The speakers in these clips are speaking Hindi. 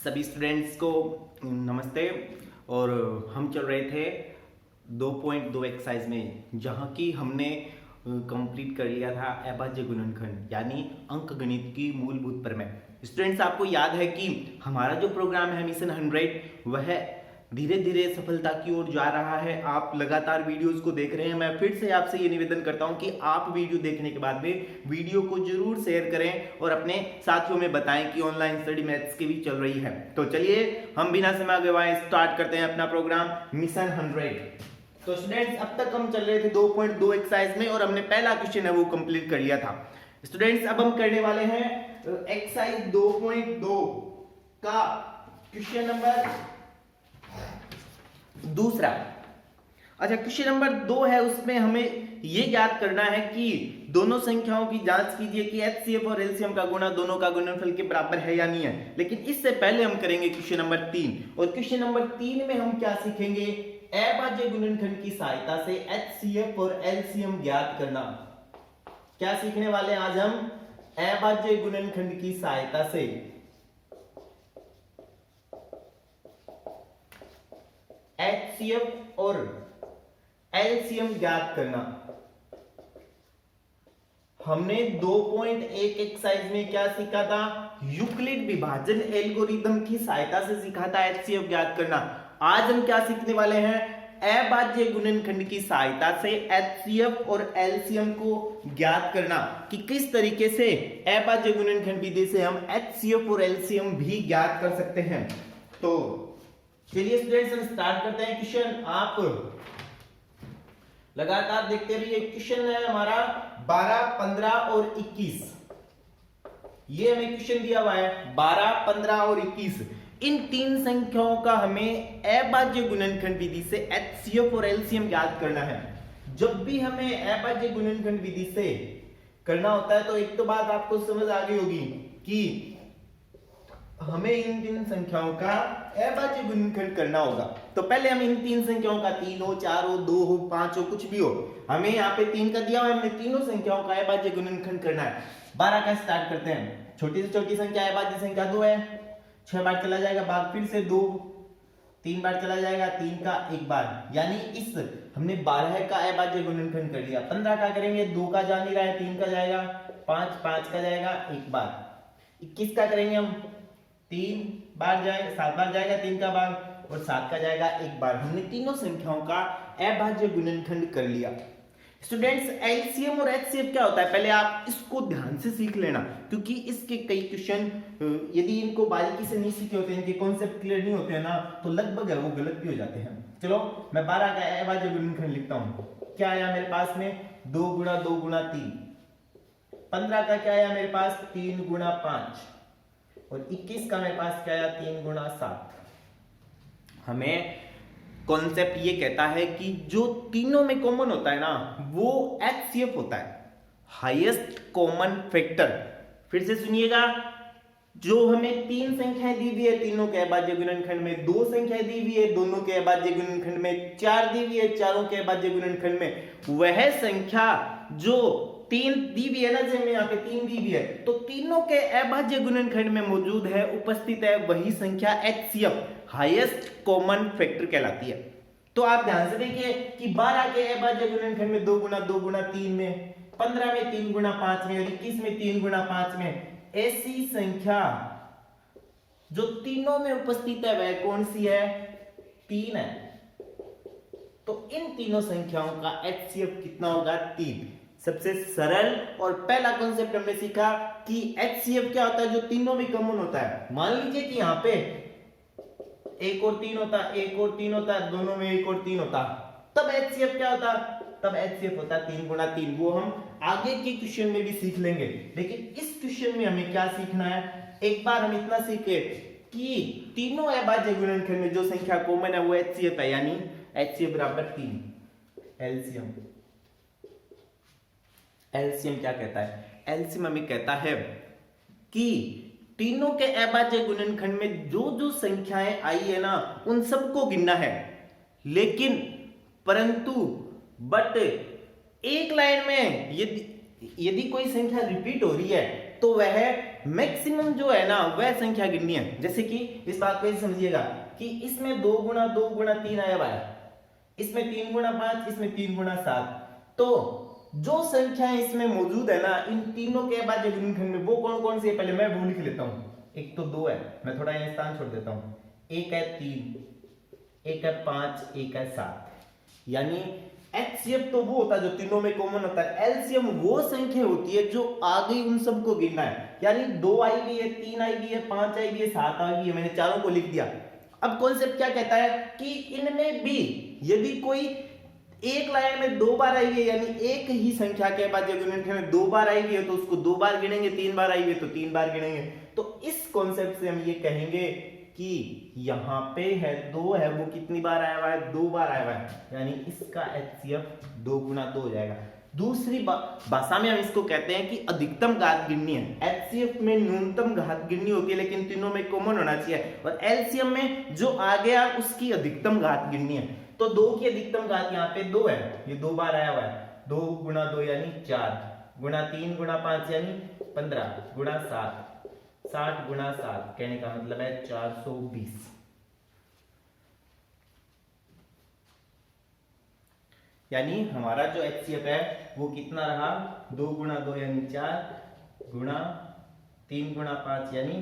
सभी स्टूडेंट्स को नमस्ते। और हम चल रहे थे 2.2 एक्सरसाइज में, जहाँ की हमने कंप्लीट कर लिया था अभाज्य गुणनखंड यानी अंक गणित की मूलभूत प्रमेय। स्टूडेंट्स, आपको याद है कि हमारा जो प्रोग्राम है मिशन 100 वह धीरे धीरे सफलता की ओर जा रहा है। आप लगातार वीडियोस को देख रहे हैं। मैं फिर से आपसे ये निवेदन करता हूं कि आप वीडियो देखने के बाद में वीडियो को जरूर शेयर करें और अपने साथियों में बताएं कि ऑनलाइन स्टडी मैथ्स की भी चल रही है। तो चलिए हम बिना समय गवाए स्टार्ट करते हैं अपना प्रोग्राम मिशन 100। तो स्टूडेंट्स, अब तक हम चल रहे थे 2.2 एक्सरसाइज में और हमने पहला क्वेश्चन है वो कंप्लीट कर लिया था। स्टूडेंट्स, अब हम करने वाले हैं एक्सरसाइज 2.2 का क्वेश्चन नंबर दूसरा। अच्छा, क्वेश्चन नंबर 2 है, उसमें हमें ये ज्ञात करना है कि दोनों संख्याओं की जांच कीजिए कि एचसीएफ और एलसीएम का गुणा दोनों का गुणनफल के बराबर है या नहीं है। लेकिन इससे पहले हम करेंगे क्वेश्चन नंबर 3। और क्वेश्चन नंबर 3 में हम क्या सीखेंगे? अभाज्य गुणनखंड की सहायता से एचसीएफ और एलसीएम ज्ञात करना। क्या सीखने वाले हैं आज हम? अभाज्य गुणनखंड की सहायता से एचसीएफ और एलसीएम ज्ञात करना। हमने 2.1 एक्सरसाइज में क्या सीखा था? यूक्लिड विभाजन एल्गोरिथम की सहायता से सीखा था एचसीएफ ज्ञात करना। आज हम क्या सीखने वाले हैं? अभाज्य गुणनखंड की सहायता से एचसीएफ और एलसीएम को ज्ञात करना कि किस तरीके से अभाज्य गुणनखंड विधि से हम एचसीएफ और एलसीएम भी ज्ञात कर सकते हैं। तो चलिए स्टूडेंट्स, हम स्टार्ट करते हैं क्वेश्चन। आप लगातार देखते रहिए। क्वेश्चन है हमारा 12, 15 और 21। ये हमें क्वेश्चन दिया हुआ है 12, 15 और 21। इन तीन संख्याओं का हमें अभाज्य गुणनखंड विधि से एचसीएफ और एलसीएम ज्ञात करना है। जब भी हमें अभाज्य गुणनखंड विधि से करना होता है तो एक तो बात आपको समझ आ गई होगी कि हमें इन तीन संख्याओं का अभाज्य गुणनखंड करना होगा। तो पहले हम इन तीन संख्याओं का 3 हो, 4 हो, 2 हो, 5 हो, कुछ भी हो, हमें यहाँ पे 3 का दिया हुआ है, हमें तीनों संख्याओं का अभाज्य गुणनखंड करना है। 12 का स्टार्ट करते हैं। छोटी से छोटी संख्या अभाज्य संख्या 2 है, 6 बार चला जाएगा भाग, फिर से 2, 3 बार चला जाएगा, 3 का 1 बार, यानी इस हमने 12 का अभाज्य गुणनखंड कर लिया। 15 का करेंगे, 2 का जा नहीं रहा है, 3 का जाएगा, 5 का जाएगा 1 बार। 21 का करेंगे हम, 3 बार जाएगा, 7 बार जाएगा 3 का भाग, और 7 का जाएगा 1 बार। हमने तीनों संख्याओं का अभाज्य गुणनखंड कर लिया। स्टूडेंट्स, एलसीएम और एचसीएफ क्या होता है पहले आप इसको ध्यान से सीख लेना, क्योंकि इसके कई क्वेश्चन यदि इनको बारीकी से नहीं सीखे होते हैं, इनके कॉन्सेप्ट क्लियर नहीं होते हैं ना, तो लगभग है वो गलत भी हो जाते हैं। चलो मैं 12 का अभाज्य गुणनखंड लिखता हूं। क्या आया मेरे पास में? 2 गुणा 2 गुणा 3। 15 का क्या आया मेरे पास? 3 गुणा 5। और 21 का मेरे पास क्या आया? 3 गुणा 7। हमें कॉन्सेप्ट ये कहता है कि जो तीनों में कॉमन होता है ना वो एचसीएफ होता है, हाईएस्ट कॉमन फैक्टर। फिर से सुनिएगा, जो हमें 3 संख्याएं दी हुई है तीनों के अभाज्य गुणनखंड में, 2 संख्याएं दी हुई है दोनों के अभाज्य गुणनखंड में, 4 दी हुई है चारों के अभाज्य गुणनखंड में, वह संख्या जो 3 दी हुई है ना, जैसे यहाँ पे 3 दी हुई है, तो तीनों के अभाज्य गुणनखंड में मौजूद है, उपस्थित है, वही संख्या एचसीएफ हाईएस्ट कॉमन फैक्टर कहलाती है। तो आप ध्यान से देखिए कि 12 के अभाज्य गुणनखंड में 2 गुणा 2 गुणा 3 में, 15 में 3 गुणा 5 में, और 21 में 3 गुणा 5 में, ऐसी संख्या जो तीनों में उपस्थित है वह कौन सी है? 3 है। तो इन तीनों संख्याओं का एचसीएफ कितना होगा? 3। सबसे सरल और पहला कॉन्सेप्ट हमने सीखा कि एचसीएफ क्या होता है? जो तीनों में कॉमन होता है। मान लीजिए कि यहाँ पे 1 और 3 होता, 1 और 3 होता, दोनों में 1 और 3 होता, तब एचसीएफ क्या होता? तब एचसीएफ होता 3 गुणा 3। वो हम आगे के क्वेश्चन में भी सीख लेंगे, लेकिन इस क्वेश्चन में हमें क्या सीखना है? एक बार हम इतना सीखे कि तीनों अभाज्य गुणनखंड में जो संख्या कॉमन है वो एचसीएफ है, यानी एचसीएफ बराबर 3। एलसीएम, एलसीएम क्या कहता है? एलसीएम हमें कहता है कि तीनों के अभाज्य गुणनखंड में जो जो संख्याएं आई है ना उन सबको गिनना है, लेकिन परंतु एक लाइन में यदि कोई संख्या रिपीट हो रही है तो वह मैक्सिमम जो है ना वह संख्या गिननी है। जैसे कि इस बात को समझिएगा कि इसमें 2 गुणा 2 गुणा 3 आया हुआ है, इसमें 3 गुणा 5, इसमें 3 गुणा 7, तो जो संख्या इसमें मौजूद है ना इन तीनों के बाद गुणनखंड में वो कौन कौन सी है, पहले मैं वो लिख लेता हूं। एक तो 2 है, मैं थोड़ा यहाँ स्थान छोड़ देता हूं, एक है 3, एक है 5, एक है 7। यानी एचसीएफ तो वो होता है जो तीनों में कॉमन होता है, एलसीएम वो संख्या होती है जो आ गई उन सबको गिनना है। यानी 2 आई भी है, 3 आई भी है, 5 आई भी है, 7 आई भी है, मैंने चारों को लिख दिया। अब कॉन्सेप्ट क्या कहता है कि इनमें भी यदि कोई एक लाइन में 2 बार आई है, यानी एक ही संख्या के बाद गुणनखंड में 2 बार आई है तो उसको 2 बार गिनेंगे, 3 बार आई है तो 3 बार गिनेंगे। तो इस कॉन्सेप्ट से हम ये कहेंगे कि यहाँ पे है 2 है, वो कितनी बार आया हुआ है, 2 बार आया हुआ है, यानी इसका एचसीएफ 2 गुना 2 हो जाएगा। दूसरी भाषा में हम इसको कहते हैं कि अधिकतम घात गिननी है। एचसीएफ में न्यूनतम घात गिननी होती है लेकिन तीनों में कॉमन होना चाहिए, और एलसीएम में जो आ गया उसकी अधिकतम घात गिननी है। तो 2 की अधिकतम घात यहाँ पे 2 है, ये 2 बार आया हुआ है, 2 गुना 2 यानी 4, गुना 3 गुना 5 यानी 15, गुना 7, 60 गुना 7, कहने का मतलब है 420। यानी हमारा जो एचसीएफ है वो कितना रहा, 2 गुना 2 यानी 4, गुना 3 गुना 5 यानी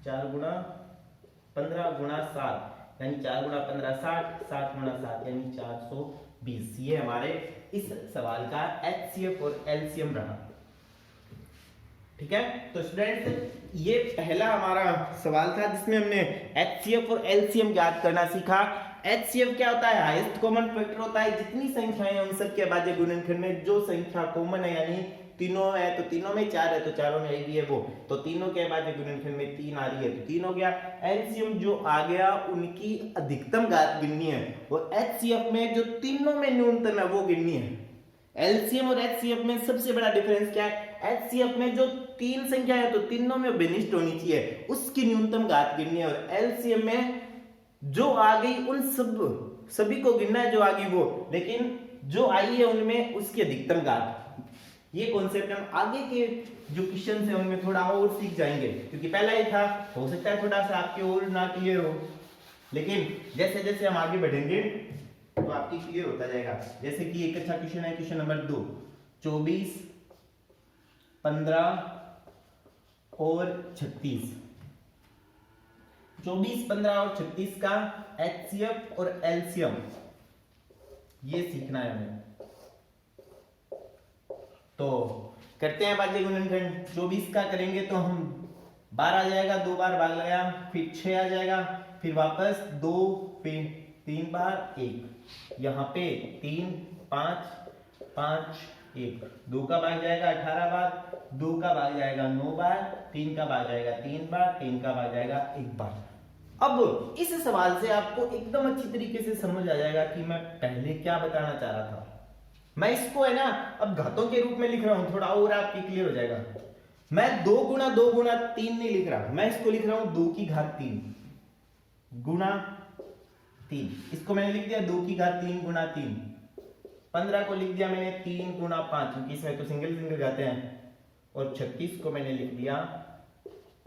4 गुना 15 गुना 7 यानी 4 गुना 15 60, 60 गुना 7 यानी 420। ये हमारे इस सवाल का एचसीएफ और एलसीएम रहा। ठीक है, तो स्टूडेंट्स ये पहला हमारा सवाल था जिसमें हमने एचसीएफ और एलसीएम ज्ञात करना सीखा। एचसीएफ क्या होता है, हाईएस्ट कॉमन फैक्टर होता है, जितनी संख्याएं हैं उन सब के बाद गुणनखंड में जो संख्या कॉमन है, यानी तीनों है तो तीनों में 4 है तो चारों में एक ही है वो, तो तीनों के बाद गुणनखंड में 3 आ रही है तो 3 हो गया। एलसीएम जो आ गया उनकी अधिकतम घात गिननी है, और एचसीएफ में जो तीनों में न्यूनतम है वो गिननी है। एलसीएम और एचसीएफ में सबसे बड़ा डिफरेंस क्या है, एचसीएफ में जो 3 संख्या है तो तीनों में विनिष्ट होनी चाहिए, उसकी न्यूनतम घात गिननी है, और एलसीएम में जो आ गई उन सभी को गिनना है जो आ गई वो, लेकिन जो आई है उनमें उसकी अधिकतम घात। ये कॉन्सेप्ट हम आगे के जो क्वेश्चन है उनमें थोड़ा और सीख जाएंगे, क्योंकि पहला ही था, हो सकता है थोड़ा सा आपके और ना क्लियर हो, लेकिन जैसे जैसे हम आगे बढ़ेंगे तो आपकी क्लियर होता जाएगा। जैसे कि एक अच्छा क्वेश्चन है, क्वेश्चन नंबर 2, 24, 15 और 36। 24, 15 और 36 का एचसीएफ और एलसीएम ये सीखना है हमें। तो करते हैं बाजी गुणनखंड। 24 का करेंगे तो हम 12 आ जाएगा, 2 बार भाग लगाया, फिर 6 आ जाएगा, फिर वापस 2, फिर 3 बार 1, यहाँ पे 3 5 5 1, 2 का भाग जाएगा 18 बार, 2 का भाग जाएगा 9 बार, 3 का भाग जाएगा 3 बार, 3 का भाग जाएगा 1 बार। अब इस सवाल से आपको एकदम अच्छी तरीके से समझ आ जाएगा कि मैं पहले क्या बताना चाह रहा था। मैं इसको है ना अब घातों के रूप में लिख रहा हूं, थोड़ा और आपकी क्लियर हो जाएगा। मैं 2 गुना 2 गुना 3 नहीं लिख रहा, मैं इसको लिख रहा हूं 2 की घात 3 गुना 3, इसको मैंने लिख दिया 2 की घात 3 गुना 3। 15 को लिख दिया मैंने 3 गुना 5, क्योंकि इसमें तो सिंगल सिंगल घाते हैं, और 36 को मैंने लिख दिया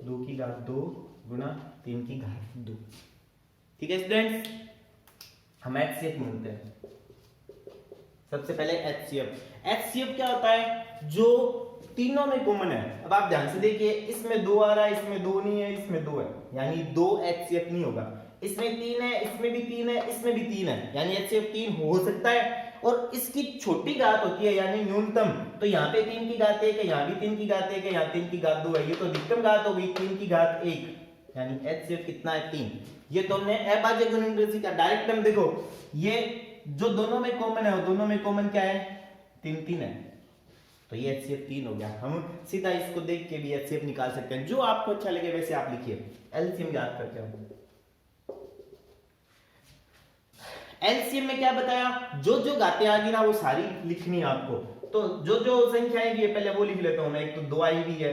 2 की घात 2 गुना 3 की घात 2। ठीक है स्टूडेंट्स, हम एचसीएफ मिलते हैं। सबसे पहले एचसीएफ। एचसीएफ क्या होता है, जो तीनों में कॉमन है। अब आप ध्यान से देखिए, इसमें 2 आ रहा है, इसमें 2 नहीं है, इसमें 2 है, यानी 2 एचसीएफ नहीं होगा। इसमें 3 है, इसमें भी 3 है, इसमें भी 3 है, यानी एचसीएफ 3 हो सकता है। और इसकी छोटी घात होती है यानी न्यूनतम, तो यहाँ पे 3 की घात 1 है, यहाँ भी 3 की घात 1 है, यहाँ 3 की घात 2 है, ये तो अधिकतम घात हो गई 3 की घात 1, यानी एचसीएफ कितना है 3। ये तो हमने अभाज्य गुणनखंड का डायरेक्ट हम देखो, ये जो दोनों में कॉमन है वो दोनों में कॉमन क्या है 3 3 है, तो ये एचसीएफ 3 हो गया। हम सीधा इसको देख के भी एचसीएफ निकाल सकते हैं, जो आपको अच्छा लगे वैसे आप लिखिए। एलसीएम याद करके हम एलसीएम में क्या बताया, जो जो घातें आ गई ना वो सारी लिखनी है आपको। तो जो जो संख्या आएगी पहले वो लिख लेता हूं मैं। एक तो 2 आई भी है,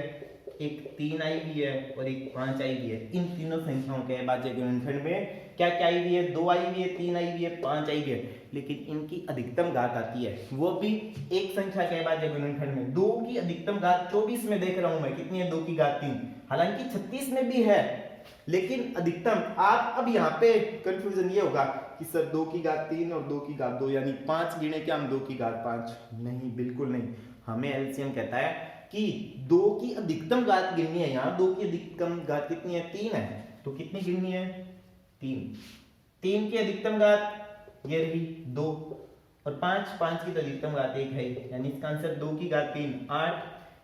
एक 3 आई हुई है और एक 5 आई हुई है। इन तीनों संख्याओं के अभाज्य गुणनखंड में क्या क्या आई हुई है? 2 आई हुई है, 3 आई हुई है, 5 आई हुई है, लेकिन इनकी अधिकतम घात आती है वो भी एक संख्या के अभाज्य गुणनखंड में। 2 की अधिकतम घात 24 में देख रहा हूं मैं, कितनी है? 2 की घात 3। हालांकि 36 में भी है, लेकिन अधिकतम। आप अब यहाँ पे कंफ्यूजन ये होगा कि सर 2 की घात 3 और 2 की घात 2 यानी 5 गिने क्या हम 2 की घात 5? नहीं, बिल्कुल नहीं। हमें एलसीएम कहता है कि 2 की अधिकतम घात गिननी है। यहाँ 2 की अधिकतम घात कितनी है? 3 है, तो कितनी गिननी है? 3। 3 की अधिकतम घात ये रही 2 और 5 की तो अधिकतम घात 1 है, यानी इसका आंसर 2 की घात 3 8,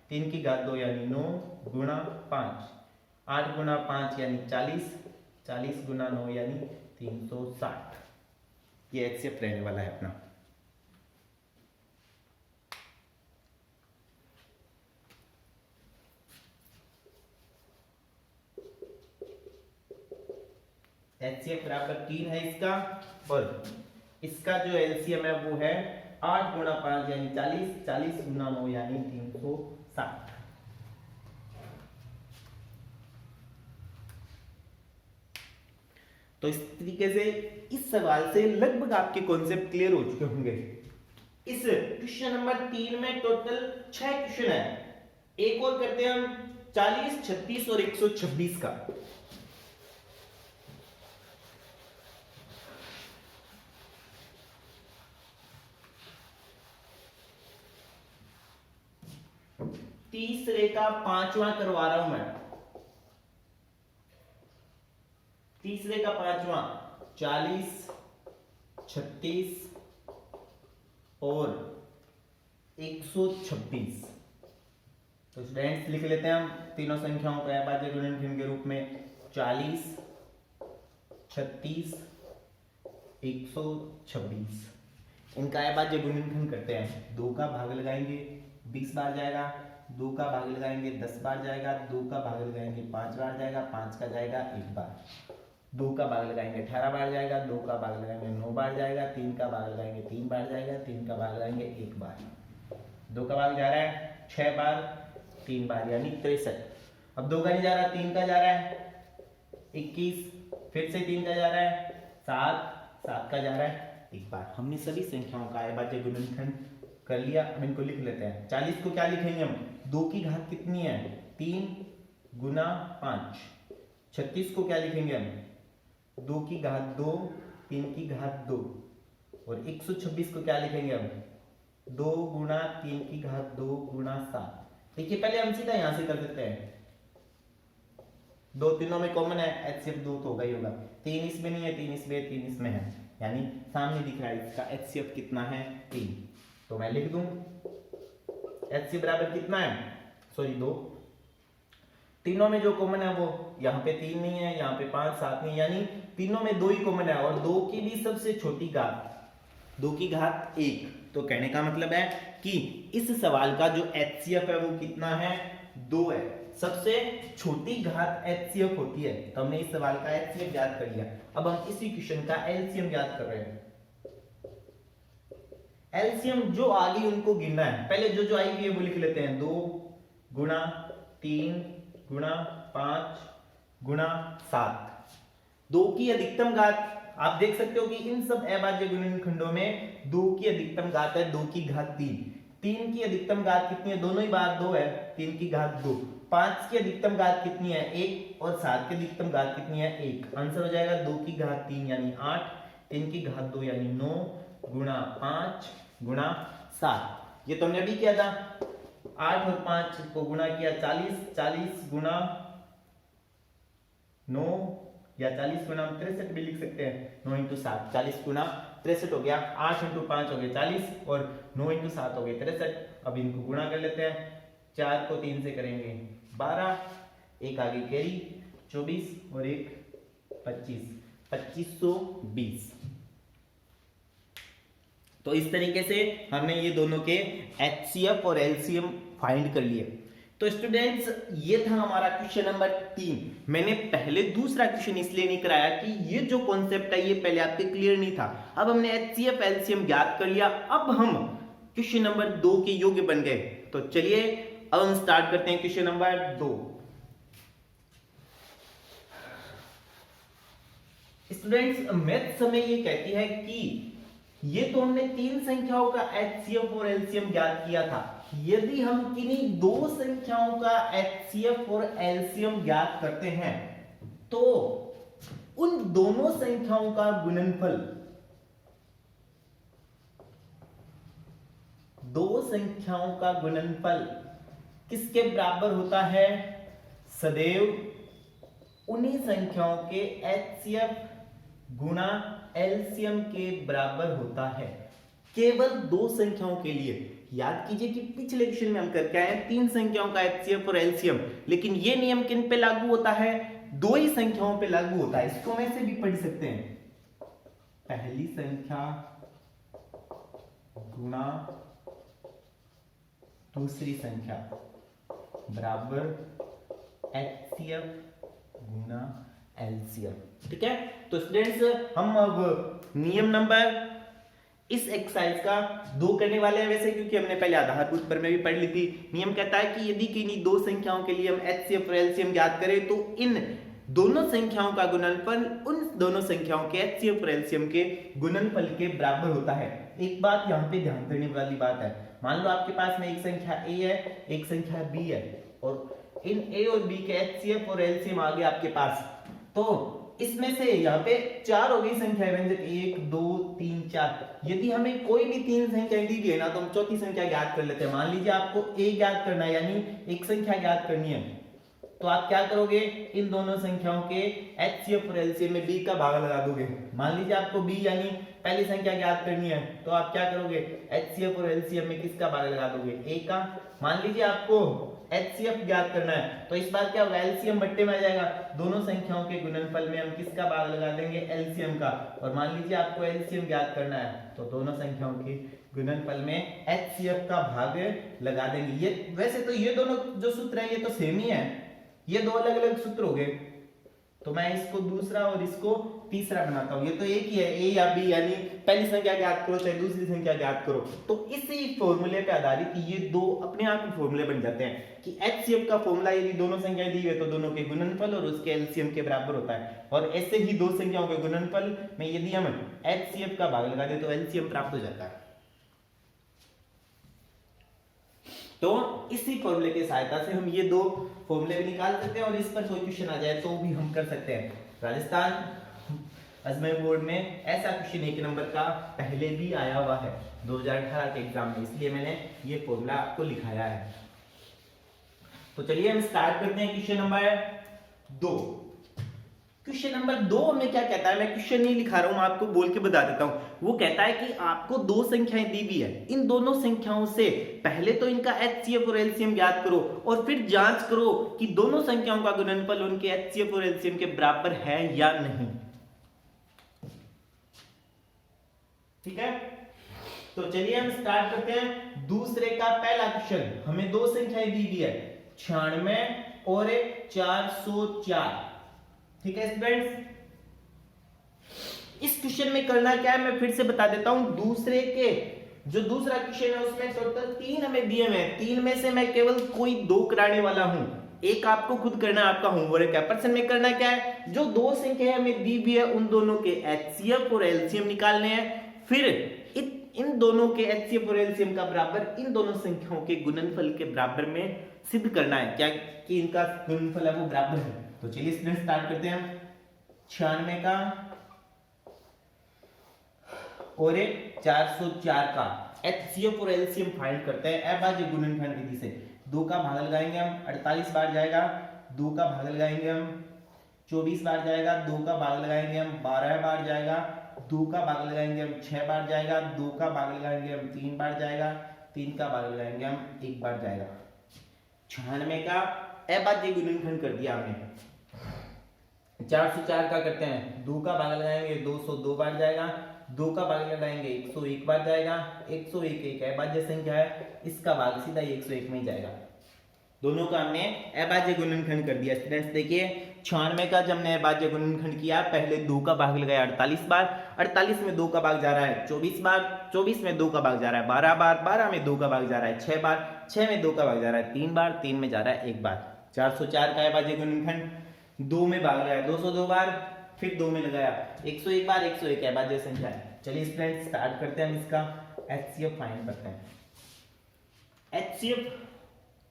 3 की घात 2 यानी 9 गुणा 5, 8 गुणा 5 यानी 40, 40 गुणा 9 यानी 360। ये एचसीएफ रहने वाला है अपना। एचसीएफ बराबर 3 है इसका, और इसका जो एलसीएम है वो है 8 गुणा 5 यानी 40, 40 गुणा 9 यानी 360। तो इस तरीके से इस सवाल से लगभग आपके कॉन्सेप्ट क्लियर हो चुके होंगे। इस क्वेश्चन नंबर 3 में टोटल 6 क्वेश्चन है। एक और करते हैं हम 40, 36 और 126 का। तीसरे का 5वां करवा रहा हूं मैं। तीसरे का 5वां 40, 36 और 126। तो स्टूडेंट्स लिख लेते हैं हम तीनों संख्याओं को अभाज्य गुणनखंड के रूप में। 40, 36, 126 इनका अभाज्य गुणनखंड करते हैं। 2 का भाग लगाएंगे 20 बार जाएगा, 2 का भाग लगाएंगे 10 बार जाएगा, 2 का भाग लगाएंगे 5 बार जाएगा, 5 का जाएगा 1 बार, 2 का भाग लगाएंगे 18 बार जाएगा, 2 का भाग लगाएंगे 9 बार जाएगा, 3 का भाग लगाएंगे 3 बार जाएगा, 3 का भाग लगाएंगे 1 बार, 2 का भाग जा रहा है 6 बार, 3 बार यानी 63। अब 2 का नहीं जा रहा, 3 का जा रहा है 21, फिर से 3 का जा रहा है 7, 7 का जा रहा है 1 बार। हमने सभी संख्याओं का अभाज्य गुणनखंड कर लिया। अब इनको लिख लेते हैं। 40 को क्या लिखेंगे हम? 2 की घात कितनी है? 3 गुना 5। 36 को क्या लिखेंगे हम? 2 की घात 2, 3 की घात 2। और 126 को क्या लिखेंगे हम? 2 गुना 3 की घात 2 गुना 7। देखिए पहले हम सीधा यहां से कर देते हैं। 2 तीनों में कॉमन है, एचसीएफ 2 तो होगा ही होगा। 3 इसमें नहीं है, 3 इसमें, 3 इसमें है, यानी सामने दिख रहा है इसका एचसीएफ कितना है? 3। तो मैं लिख दूं एचसीएफ बराबर कितना है? सॉरी 2। तीनों में जो कॉमन है वो यहाँ पे 3 नहीं है, यहाँ पे 5, 7 नहीं, यानी तीनों में 2 ही कॉमन है। और 2 की भी सबसे छोटी घात 2 की घात 1। तो कहने का मतलब है कि इस सवाल का जो एचसीएफ है वो कितना है? 2 है। सबसे छोटी घात एचसीएफ होती है। तो हमने इस सवाल का एचसीएफ ज्ञात कर लिया। अब हम इसी क्वेश्चन का एलसीएम ज्ञात कर रहे हैं। एलसीएम जो आ गई उनको गिनना है। पहले जो जो आई हुई है वो लिख लेते हैं। 2 गुणा 3 गुणा 5 गुणा 7। 2 की अधिकतम घात आप देख सकते हो कि इन सब अभाज्य गुणनखंडों में 2 की अधिकतम घात है 2 की घात 3। 3 की अधिकतम घात कितनी है? दोनों ही बार 2 है, 3 की घात 2। 5 की अधिकतम घात कितनी है? 1। और 7 की अधिकतम घात कितनी है? 1। आंसर हो जाएगा 2 की घात 3 यानी 8, 3 की घात 2 यानी 9 गुणा 5 गुणा 7। ये तो हमने अभी किया था। 8 और 5 को गुणा किया 40, 40 गुणा 9 या 40 गुणा 63 भी लिख सकते हैं। 9 इंटू 7, 40 गुणा 63 हो गया। 8 इंटू 5 हो गया 40 और 9 इंटू 7 हो गया 63। अब इनको गुणा कर लेते हैं। 4 को 3 से करेंगे 12, एक आगे कैरी 24 और एक 25, 2520। तो इस तरीके से हमने ये दोनों के एचसीएफ और एलसीएम फाइंड कर लिए। तो स्टूडेंट्स ये था हमारा क्वेश्चन नंबर 3। मैंने पहले दूसरा क्वेश्चन इसलिए नहीं कराया कि ये जो कॉन्सेप्ट है ये पहले आपके क्लियर नहीं था। अब हमने एचसीएफ एलसीएम ज्ञात कर लिया। अब हम क्वेश्चन नंबर 2 के योग्य बन गए। तो चलिए अब हम स्टार्ट करते हैं क्वेश्चन नंबर 2। स्टूडेंट्स मैथ्स हमें ये कहती है कि ये तो हमने तीन संख्याओं का एचसीएफ और एलसीएम ज्ञात किया था। यदि हम किन्हीं दो संख्याओं का एचसीएफ और एलसीएम ज्ञात करते हैं तो उन दोनों संख्याओं का गुणनफल, दो संख्याओं का गुणनफल किसके बराबर होता है? सदैव उन्हीं संख्याओं के एचसीएफ गुणा एलसीएम के बराबर होता है। केवल दो संख्याओं के लिए। याद कीजिए कि पिछले क्वेश्चन में हम करके आए हैं तीन संख्याओं का एचसीएफ और एलसीएम, लेकिन ये नियम किन पे लागू होता है? दो ही संख्याओं पे लागू होता है। इसको हम ऐसे भी पढ़ सकते हैं, पहली संख्या गुणा दूसरी संख्या बराबर एचसीएफ गुणा एलसीएम। ठीक है, तो स्टूडेंट्स हम अब नियम नंबर इस एक्सरसाइज का 2 करने वाले हैं वैसे, क्योंकि हमने पहले आधारभूत पर में भी पढ़ ली थी। नियम कहता है कि यदि किन्हीं दो संख्याओं के लिए हम एचसीएफ और एलसीएम ज्ञात करें तो इन दोनों संख्याओं का गुणनफल उन दोनों संख्याओं के एचसीएफ और एलसीएम के गुणनफल के बराबर होता है। एक बात यहाँ पे ध्यान देने वाली बात है, मान लो आपके पास में एक संख्या ए है, एक संख्या बी है, और इन ए और बी के एचसीएफ और एलसीएम आ गए आपके पास, तो इसमें से यहाँ पे 4 हो गई संख्या व्यंजक 1 2 3 4। यदि हमें कोई भी तीन संख्या दी गई है ना तो हम चौथी संख्या ज्ञात कर लेते हैं। मान लीजिए आपको ए ज्ञात करना है, यानी एक संख्या ज्ञात करनी है, तो आप क्या करोगे? इन दोनों संख्याओं के एचसीएफ और एलसीएम में बी का भाग लगा दोगे। मान लीजिए आपको बी यानी पहली संख्या ज्ञात करनी है, तो आप क्या करोगे? एचसीएफ और एलसीएम में किसका भाग लगा दोगे? ए का। मान लीजिए आपको एचसीएफ ज्ञात करना है, तो इस बार क्या होगा? एलसीएम बट्टे में आ जाएगा, दोनों संख्याओं के गुणनफल में हम किसका भाग लगा देंगे? एलसीएम का। और मान लीजिए आपको एलसीएम ज्ञात करना है, तो दोनों संख्याओं के गुणनफल में एचसीएफ का भाग लगा देंगे। ये वैसे तो ये दोनों जो सूत्र है ये तो सेम ही है, ये दो अलग अलग सूत्र हो गए, तो मैं इसको दूसरा और इसको तीसरा बनाता हूं। ये तो एक ही है, ए या बी, यानी पहली संख्या ज्ञात करो चाहे दूसरी संख्या ज्ञात करो। तो इसी फॉर्मूले पे आधारित ये दो अपने आप ही फॉर्मूले बन जाते हैं कि एचसीएफ का फॉर्मूला यदि दोनों संख्याएं दी हुई तो दोनों के गुणनफल और उसके एलसीएम के बराबर होता है। और ऐसे ही दो संख्याओं के गुणनफल में यदि हम एचसीएफ का भाग लगा दे तो एलसीएम प्राप्त हो जाता है। तो इसी फॉर्मूले की सहायता से हम ये दो फॉर्मूले भी निकाल सकते हैं और इस पर कोई क्वेश्चन आ जाए तो भी हम कर सकते हैं। राजस्थान अजमेर बोर्ड में ऐसा क्वेश्चन 1 नंबर का पहले भी आया हुआ है 2018 के एग्जाम में, इसलिए मैंने ये फॉर्मूला आपको लिखाया है। तो चलिए हम स्टार्ट करते हैं क्वेश्चन नंबर 2। क्वेश्चन नंबर 2 में क्या कहता है, मैं क्वेश्चन नहीं लिखा रहा हूं, मैं आपको बोल के बता देता हूं। वो कहता है कि आपको दो संख्याएं दी हुई है, इन दोनों संख्याओं से पहले तो इनका एचसीएफ और एलसीएम ज्ञात करो और फिर जांच करो कि दोनों संख्याओं का गुणनफल उनके एचसीएफ और एलसीएम के बराबर है या नहीं। ठीक है, तो चलिए हम स्टार्ट करते हैं। दूसरे का पहला क्वेश्चन, हमें दो संख्याएं दी हुई है 96 और 404। ठीक है स्टूडेंट्स, इस क्वेश्चन में करना क्या है मैं फिर से बता देता हूं। दूसरे के जो दूसरा क्वेश्चन है उसमें टोटल 3 हमें दिए हुए हैं, 3 में से मैं केवल कोई 2 कराने वाला हूं, एक आपको खुद करना है, आपका होमवर्क है। पर्सन में करना क्या है, जो दो संख्या हमें दी हुई है उन दोनों के एचसीएफ और एलसीएम निकालने हैं, फिर इन दोनों के एचसीएफ और एलसीएम का बराबर इन दोनों संख्याओं के गुणनफल के बराबर में सिद्ध करना है क्या कि इनका गुणनफल है वो बराबर है। तो चलिए स्टूडेंट स्टार्ट करते हैं। 96 का और 404 का एचसीएफ और एलसीएम फाइंड करते हैं अभाज्य गुणनफल विधि से। 2 का भाग लगाएंगे हम, 48 बार जाएगा। 2 का भाग लगाएंगे हम, 24 बार जाएगा। 2 का भाग लगाएंगे हम, 12 बार जाएगा। 2 का भाग लगाएंगे हम, 6 बार जाएगा। 2 का भाग लगाएंगे हम, 3 बार जाएगा। 3 का भाग लगाएंगे हम, 1 बार जाएगा। 96 का अभाज्य गुणनफल कर दिया हमने। 404 का करते हैं, 2 का भाग लगाएंगे 202 बार जाएगा। 2 का भाग लगाएंगे 101 बार जाएगा। 101 एक अभाज्य संख्या है, इसका भाग सीधा 101 में ही जाएगा। दोनों का हमने अभाज्य गुणनखंड कर दिया। स्टूडेंट्स देखिए 96 का जब हमने अभाज्य गुणनखंड किया, पहले 2 का भाग लगाया 48 बार। 48 में 2 का भाग जा रहा है 24 बार। 24 में 2 का भाग जा रहा है 12 बार। 12 में 2 का भाग जा रहा है 6 बार। 6 में 2 का भाग जा रहा है 3 बार, 3 में जा रहा है 1 बार। 404 का अविभाज्य गुणनखंड, 2 में भाग रहा है 202 बार, फिर 2 में लगाया 101 बार, 101 अविभाज्य संख्या है। चलिए स्टूडेंट स्टार्ट करते हैं हम इसका HCF फाइंड करते हैं। HCF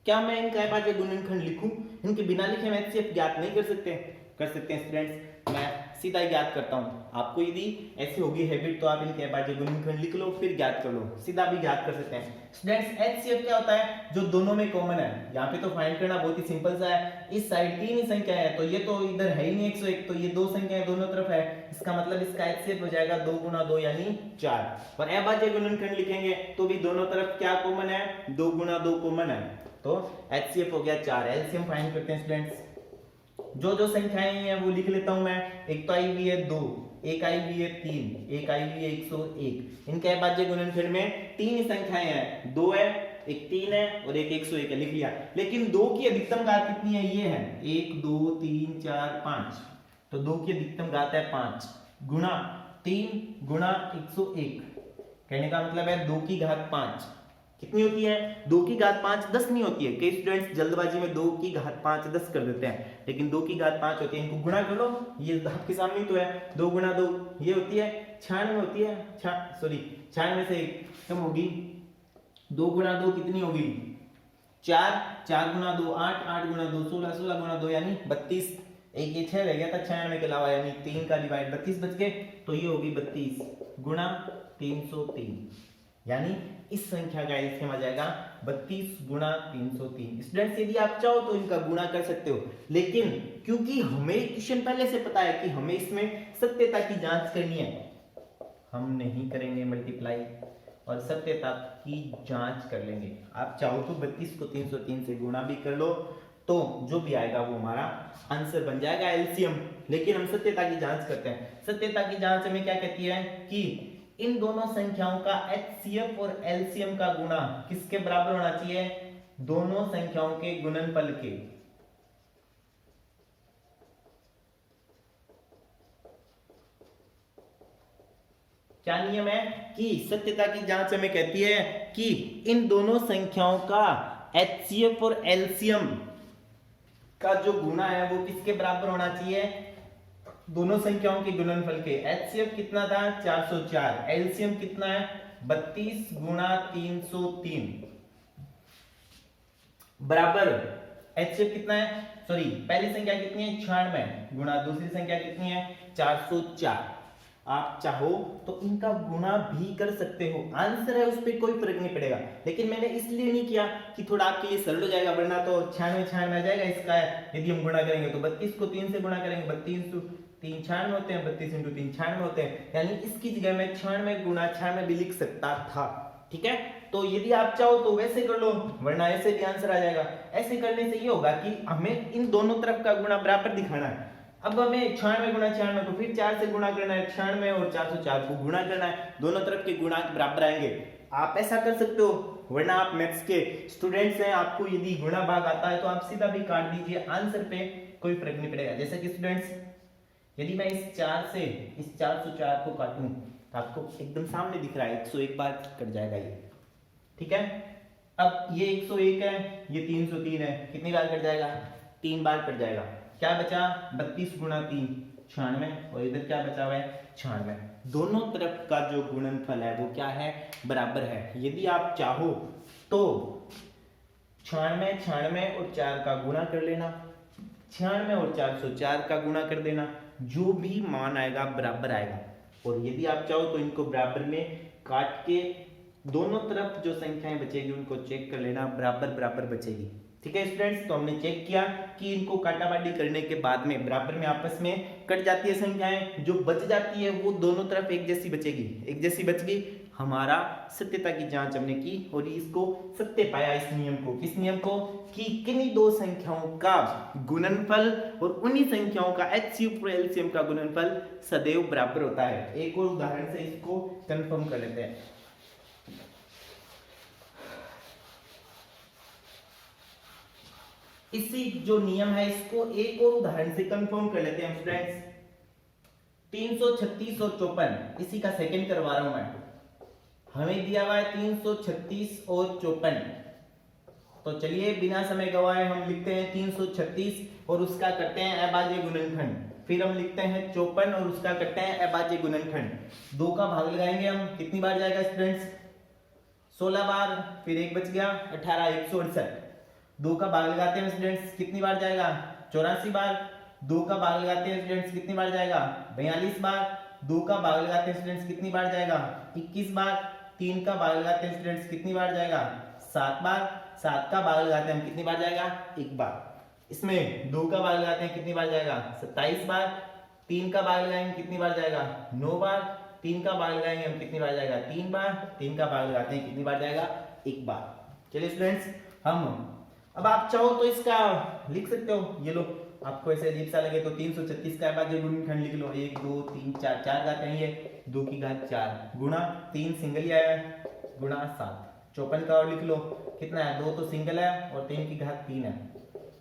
क्या मैं इनका अविभाज्य गुणनखंड लिखूं? इनके बिना लिखे हम HCF ज्ञात नहीं कर सकते? कर सकते हैं स्टूडेंट्स, मैं सीधा ज्ञात करता हूं। आपको यदि ऐसी होगी हैबिट तो आप इनके अविभाज्य गुणनखंड लिख लो फिर ज्ञात कर लो, सीधा भी ज्ञात कर सकते हैं। स्टूडेंट्स HCF क्या होता है? जो दोनों में कॉमन है। यहाँ पे तो फाइंड करना बहुत ही सिंपल सा है। इस साइड 3 ही संख्या है तो ये तो इधर है ही नहीं 101, तो ये 2 संख्याएं दोनों तरफ है, इसका मतलब इसका HCF हो जाएगा 2 गुना 2 यानी 4। और अविभाज्य गुणनखंड लिखेंगे तो भी दोनों तरफ क्या कॉमन है? 2 गुना 2 कॉमन है, तो HCF हो गया 4। एलसीएम फाइंड करते हैं स्टूडेंट्स। जो संख्याएं हैं वो लिख लेता हूं मैं। एक तो आई हुई है 2, एक आई हुई है 3, एक आई हुई है 101। इनके अविभाज्य गुणनखंड में 3 ही संख्याएं हैं, 2 है, एक 3 है और एक 101 है, लिख लिया। लेकिन 2 की अधिकतम घात कितनी है? ये है 1 2 3 4 5, तो 2 की अधिकतम घात है 5 गुणा 3 गुणा 101। कहने का मतलब है 2 की घात 5 कितनी होती है? 2 की घात 5 10 नहीं होती है। कई स्टूडेंट्स जल्दबाजी में 2 की घात 5 10 कर देते हैं, लेकिन 2 की घात 5 होती है। इनको गुणा कर लो, ये आपके सामने ही तो है, 2 गुणा 2 ये होती है 96 होती है, 96 से कम होगी। 2 गुणा 2 कितनी होगी? 4, 4 गुणा 2 8, 8 गुणा 2 16, 16 गुणा 2 यानी 32। एक ये 6 रह गया था 96 के अलावा, यानी 3 का डिवाइड 32 बच गए, तो ये होगी 32 गुणा 303, यानी इस संख्या का एलसीएम आ जाएगा 32 गुणा 303। स्टूडेंट्स यदि आप चाहो तो इनका गुणा कर सकते हो, लेकिन क्योंकि हमें क्वेश्चन पहले से पता है कि हमें इसमें सत्यता की जांच करनी है, हम नहीं करेंगे मल्टीप्लाई और सत्यता की जांच कर लेंगे। आप चाहो तो 32 को 303 से गुणा भी कर लो, तो जो भी आएगा वो हमारा आंसर बन जाएगा एलसीएम। लेकिन हम सत्यता की जांच करते हैं। सत्यता की जांच हमें क्या कहती है कि इन दोनों संख्याओं का HCF और LCM का गुणा किसके बराबर होना चाहिए? दोनों संख्याओं के गुणनफल के। क्या नियम है कि सत्यता की जांच हमें कहती है कि इन दोनों संख्याओं का HCF और LCM का जो गुणा है वो किसके बराबर होना चाहिए? दोनों संख्याओं के गुणनफल के। HCF कितना था? 404। LCM कितना है? 32 गुणा 303 बराबर HCF कितना है? सॉरी, पहली संख्या कितनी है? 96 गुणा दूसरी संख्या कितनी है? 404। आप चाहो तो इनका गुणा भी कर सकते हो, आंसर है उस पर कोई फर्क नहीं पड़ेगा। लेकिन मैंने इसलिए नहीं किया कि थोड़ा आपके लिए सरल हो जाएगा, वरना तो 96 आ जाएगा इसका है। यदि हम गुणा करेंगे तो 32 को 3 से गुणा करेंगे, 32 3 96 होते हैं, 32 × 3 96 होते हैं, यानी इसकी जगह मैं 96 गुणा 96 भी लिख सकता था। ठीक है, तो यदि आप चाहो तो वैसे कर लो, वरना ऐसे भी आंसर आ जाएगा। ऐसे करने से ये होगा कि हमें इन दोनों तरफ का गुणा बराबर दिखाना है। अब हमें 96 गुणा 96 को फिर 4 से गुणा करना है, 96 और 404 को गुणा करना है, दोनों तरफ के गुणांक बराबर आएंगे। आप ऐसा कर सकते हो, वरना आप मैथ्स के स्टूडेंट्स हैं, आपको यदि गुणा भाग आता है तो आप सीधा भी काट दीजिए, आंसर पे कोई फर्क नहीं पड़ेगा। जैसे कि स्टूडेंट्स यदि मैं इस 4 से इस 404 को काटूं तो आपको एकदम सामने दिख रहा है 101 बार कट जाएगा ये। ठीक है, अब ये 101 है, ये 303 है, कितनी बार कट जाएगा? 3 बार कट जाएगा। क्या बचा? 32 गुणा 3 96, और इधर क्या बचा हुआ है? 96। दोनों तरफ का जो गुणनफल है वो क्या है? बराबर है। यदि आप चाहो तो 96 96 और 4 का गुणा कर लेना, 96 और 404 का गुणा कर देना, जो भी मान आएगा बराबर आएगा। और यदि आप चाहो तो इनको बराबर में काट के दोनों तरफ जो संख्याएं बचेगी उनको चेक कर लेना, बराबर बराबर बचेगी। ठीक है स्टूडेंट्स, तो हमने चेक किया कि इनको काटाबाटी करने के बाद में बराबर में आपस में कट जाती है संख्याएं, जो बच जाती है वो दोनों तरफ एक जैसी बचेगी, एक जैसी बच गई। हमारा सत्यता की जांच हमने की और इसको सत्य पाया, इस नियम को। किस नियम को? कि किन्हीं दो संख्याओं का गुणनफल और उन्हीं संख्याओं का HCF और LCM का गुणनफल सदैव बराबर होता है। एक और उदाहरण से इसको कंफर्म कर लेते हैं। इसी जो नियम है इसको एक और उदाहरण से कंफर्म कर लेते हैं स्टूडेंट्स। 336 और 54, इसी का सेकंड करवा रहा हूं मैं। हमें दिया हुआ है 336 और 54, तो चलिए बिना समय गवाए हम लिखते हैं 336 और उसका करते हैं अभाज्य गुणनखंड। फिर हम लिखते हैं 54 और उसका करते हैं अभाज्य गुणनखंड। 2 का भाग लगाएंगे हम, कितनी बार जाएगा स्टूडेंट्स? 16 बार। फिर 1 बच गया 18, 168। 2 का भाग लगाते हैं स्टूडेंट्स, कितनी बार जाएगा? 84 बार। 2 का भाग लगाते हैं स्टूडेंट्स, कितनी बार जाएगा? 42 बार। 2 का भाग लगाते हैं स्टूडेंट्स, कितनी बार जाएगा? 21 बार। 3 का भाग लगाते हैं स्टूडेंट्स, कितनी बार जाएगा? 7 बार। 7 का भाग लगाते हैं हम, कितनी बार जाएगा? 1 बार। इसमें 2 का भाग लगाते हैं, कितनी बार जाएगा? 27 बार। 3 का भाग लगाएंगे, कितनी बार जाएगा? 9 बार। 3 का भाग लगाएंगे हम, कितनी बार जाएगा? 3 बार। 3 का भाग लगाते हैं, कितनी बार जाएगा? 1 बार। चलिए स्टूडेंट्स, हम अब आप चाहो तो इसका लिख सकते हो, ये लो, आपको ऐसे अजीब सा लगे तो 336 का अभाज्य गुणनखंड लिख लो। 1 2 3 4, 4 घात नहीं है, 2 की घात 4 गुणा 3 सिंगल ही आया गुणा 7। 54 का और लिख लो, कितना है? 2 तो सिंगल है और 3 की घात 3 है।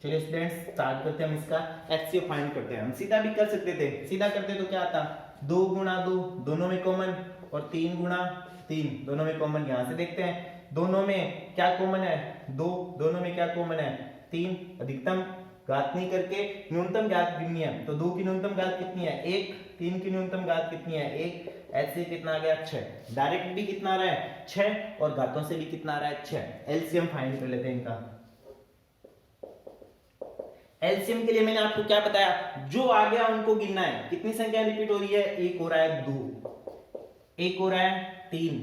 चलिए स्टूडेंट्स, स्टार्ट करते हैं, हम इसका एचसीएफ फाइंड करते हैं। हम सीधा भी कर सकते थे, सीधा करते तो क्या आता? 2 गुणा 2 दोनों में कॉमन, और 3 गुणा 3 दोनों में कॉमन। यहां से देखते हैं दोनों में क्या कॉमन है? 2। दोनों में क्या कॉमन है? 3। अधिकतम घात नहीं करके न्यूनतम घात गिननी है, तो 2 की न्यूनतम घात कितनी है? 1। 3 की न्यूनतम घात कितनी है? 1। ऐसे कितना आ गया? 6। डायरेक्ट भी कितना आ रहा है? 6, और घातों से भी कितना आ रहा है? 6। एलसीएम फाइंड कर लेते हैं इनका। एलसीएम के लिए मैंने आपको क्या बताया? जो आ गया उनको गिनना है। कितनी संख्या रिपीट हो रही है? 1 हो रहा है 2, 1 हो रहा है 3,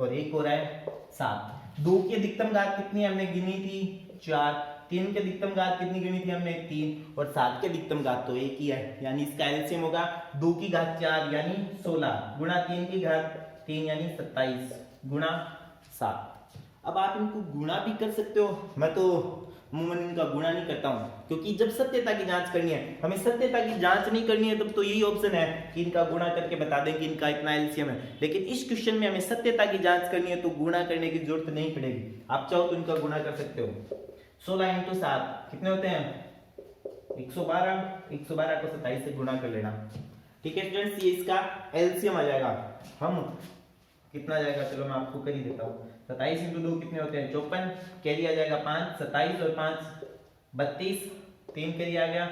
और 1 हो रहा है 7। 2 की अधिकतम घात कितनी हमने गिनी थी? 4। 3 की अधिकतम घात कितनी गिनी थी हमने? 3। और 7 की अधिकतम घात तो 1 ही है, यानी इसका एलसीएम होगा 2 की घात 4 यानी 16 गुणा 3 की घात 3 यानी 27 गुणा 7। अब आप इनको गुणा भी कर सकते हो, मैं तो अमूमन इनका गुणा नहीं करता हूं, क्योंकि जब सत्यता की जांच करनी है, हमें सत्यता की जांच नहीं करनी है, तब तो यही ऑप्शन है कि इनका गुणा करके बता दें कि इनका इतना एलसीएम है। लेकिन इस क्वेश्चन में हमें सत्यता की जांच करनी है, तो गुणा करने की जरूरत नहीं पड़ेगी। आप चाहो तो इनका गुणा कर सकते हो। 16 × 7 कितने होते हैं? 112। 112 को 27 से गुणा कर लेना। ठीक है स्टूडेंट्स, ये इसका एलसीएम आ जाएगा। हम कितना जाएगा? चलो मैं आपको कर ही देता हूँ। 27 × 2 कितने होते हैं? 54। कैरी आ जाएगा 5। 27 और 5 32। 3 कैरी आ गया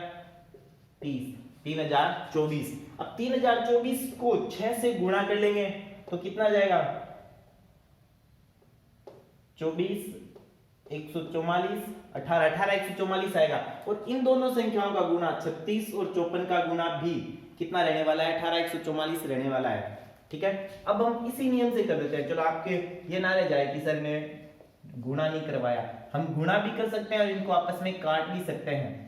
30। 3024। अब 3024 को 6 से गुणा कर लेंगे तो कितना जाएगा? 24 144 18 18 144 आएगा। और इन दोनों संख्याओं का गुणा 36 और 54 का गुणा भी कितना रहने वाला है? 18 144 रहने वाला है। ठीक है, अब हम इसी नियम से कर देते हैं। चलो आपके ये ना रह जाए कि सर ने गुणा नहीं करवाया, हम गुणा भी कर सकते हैं और इनको आपस में काट भी सकते हैं।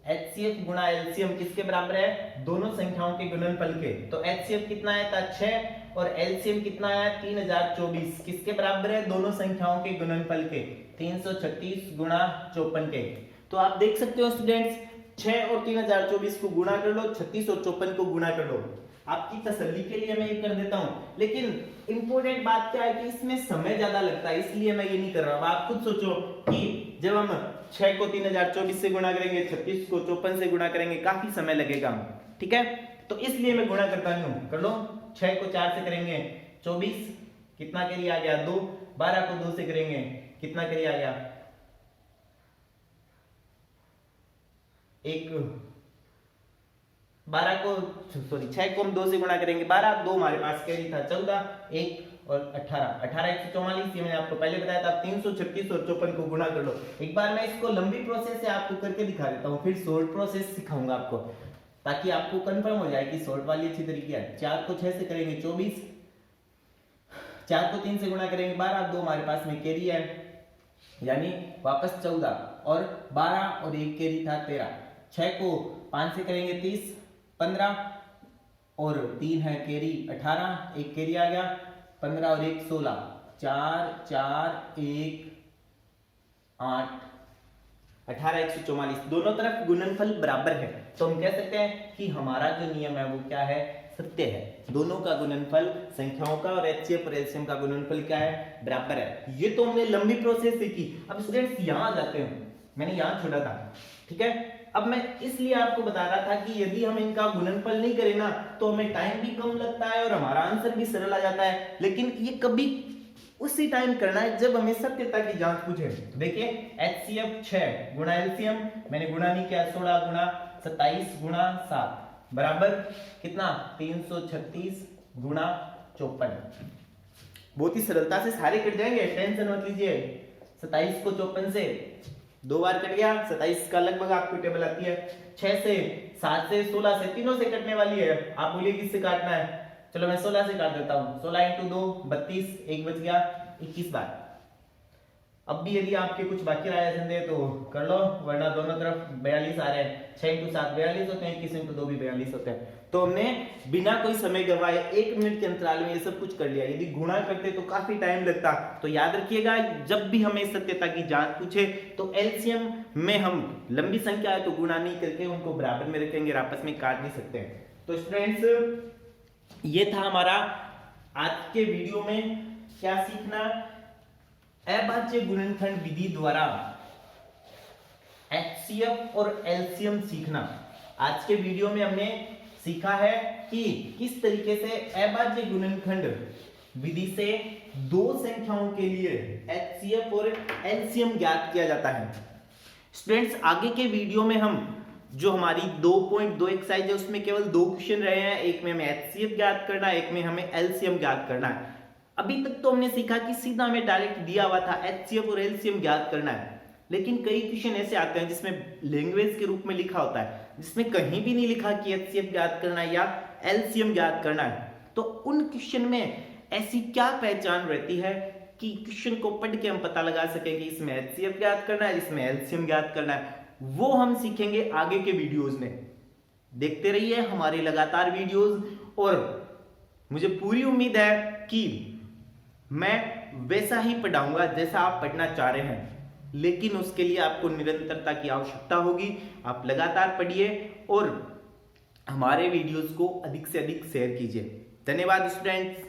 HCF गुणा LCM किसके बराबर है? दोनों संख्याओं के गुणनफल के। तो HCF कितना आया था? 6, और LCM कितना आया? 3024। किसके बराबर है? दोनों संख्याओं के गुणनफल के। 336 गुणा 54 के। तो आप देख सकते हो स्टूडेंट्स, 6 और 3024 को गुणा कर लो, 36 और 54 को गुणा कर लो। आपकी तसल्ली के लिए मैं ये कर देता हूं, लेकिन इंपॉर्टेंट बात क्या है कि इसमें समय ज्यादा लगता है, इसलिए मैं ये नहीं कर रहा। अब आप खुद सोचो कि जब हम 6 को 3024 से गुणा करेंगे, 36 को 54 से गुणा करेंगे, काफी समय लगेगा। ठीक है, तो इसलिए मैं गुणा करता हूं। कर लो, 6 को 4 से करेंगे 24, कितना के लिए आ गया? 2। 12 को 2 से करेंगे, कितना के लिए आ गया? 1। 12 को सॉरी 6 को हम 2 से गुणा करेंगे 12, 2 हमारे पास कैरी था 14, 1 और 18 18 144। ये मैंने आपको पहले बताया था। 336 और 54 को गुणा कर लो। एक बार मैं इसको लंबी प्रोसेस से आपको करके दिखा देता हूँ, फिर शॉर्ट प्रोसेस सिखाऊंगा आपको, ताकि आपको कंफर्म हो जाए कि शॉर्ट वाली अच्छी तरीके है। 4 को 6 से करेंगे 24, 4 को 3 से गुणा करेंगे 12, 2 हमारे पास में कैरी है, यानी वापस 14, और 12 और 1 कैरी था 13। 6 को 5 से करेंगे 30, 15 और 3 है कैरी 18, 1 कैरी आ गया 15 और 1 16, 4 4 1 8 18 144। दोनों तरफ गुणनफल बराबर है, तो हम कह सकते हैं कि हमारा जो नियम है वो क्या है? सत्य है। दोनों का गुणनफल, संख्याओं का और HCF और LCM का गुणनफल क्या है? बराबर है। ये तो हमने लंबी प्रोसेस से की। अब स्टूडेंट्स यहां जाते हैं, मैंने यहां छोड़ा था। ठीक है, अब मैं इसलिए आपको बता रहा था कि यदि हम इनका गुणनफल नहीं करें ना तो हमें टाइम भी कम लगता है और हमारा आंसर भी सरल आ जाता है, लेकिन ये कभी उसी टाइम करना है जब हमें सत्यता की जांच पूछे। देखिए HCF 6 गुणा एलसीएम, मैंने गुणा नहीं किया, 16 गुणा 27 गुणा 7 बराबर कितना 336 गुणा 54। बहुत ही सरलता से सारे कट जाएंगे, टेंशन मत लीजिए। 27 को 54 से 2 बार कट गया, 27 का लगभग आपको टेबल आती है। 6 से 7 से 16 से तीनों से कटने वाली है। आप बोलिए किससे काटना है, चलो मैं 16 से काट देता हूं। 16 × 2 32, एक बच गया 21 बार। अब भी यदि आपके कुछ बाकी रहा है संदेह तो कर लो, वरना दोनों तरफ 42 आ रहे हैं। 6 × 7 42 होते हैं, 21 × 2 भी 42 होते हैं। तो हमने बिना कोई समय गवाए 1 मिनट के अंतराल में ये सब कुछ कर लिया। यदि गुणा करते तो काफी टाइम लगता। तो याद रखिएगा, जब भी हमें सत्यता की जांच पूछे तो एलसीएम में हम लंबी संख्या है तो गुणा नहीं करके उनको बराबर में रखेंगे, आपस में काट नहीं सकते हैं। तो स्टूडेंट्स, ये था हमारा आज के वीडियो में क्या सीखना, अभाज्य गुणनखंड विधि द्वारा HCF और एलसीएम सीखना। आज के वीडियो में हमने सीखा है कि किस तरीके से अभाज्य गुणनखंड विधि से दो संख्याओं के लिए HCF और एलसीएम ज्ञात किया जाता है। स्टूडेंट्स, आगे के वीडियो में हम जो हमारी 2.2 एक्सरसाइज है उसमें केवल 2 क्वेश्चन रहे हैं, एक में हमें HCF ज्ञात करना है, एक में हमें एलसीएम ज्ञात करना है। अभी तक तो हमने सीखा कि सीधा हमें डायरेक्ट दिया हुआ था HCF और एलसीएम ज्ञात करना है, लेकिन कई क्वेश्चन ऐसे आते हैं जिसमें लैंग्वेज के रूप में लिखा होता है, जिसमें कहीं भी नहीं लिखा कि HCF ज्ञात करना है या एलसीएम ज्ञात करना है। तो उन क्वेश्चन में ऐसी क्या पहचान रहती है कि क्वेश्चन को पढ़ के हम पता लगा सके कि इसमें HCF ज्ञात करना है, इसमें एलसीएम ज्ञात करना है, वो हम सीखेंगे आगे के वीडियोस में। देखते रहिए हमारे लगातार वीडियोस, और मुझे पूरी उम्मीद है कि मैं वैसा ही पढ़ाऊंगा जैसा आप पढ़ना चाह रहे हैं, लेकिन उसके लिए आपको निरंतरता की आवश्यकता होगी। आप लगातार पढ़िए और हमारे वीडियोस को अधिक से अधिक शेयर कीजिए। धन्यवाद स्टूडेंट्स।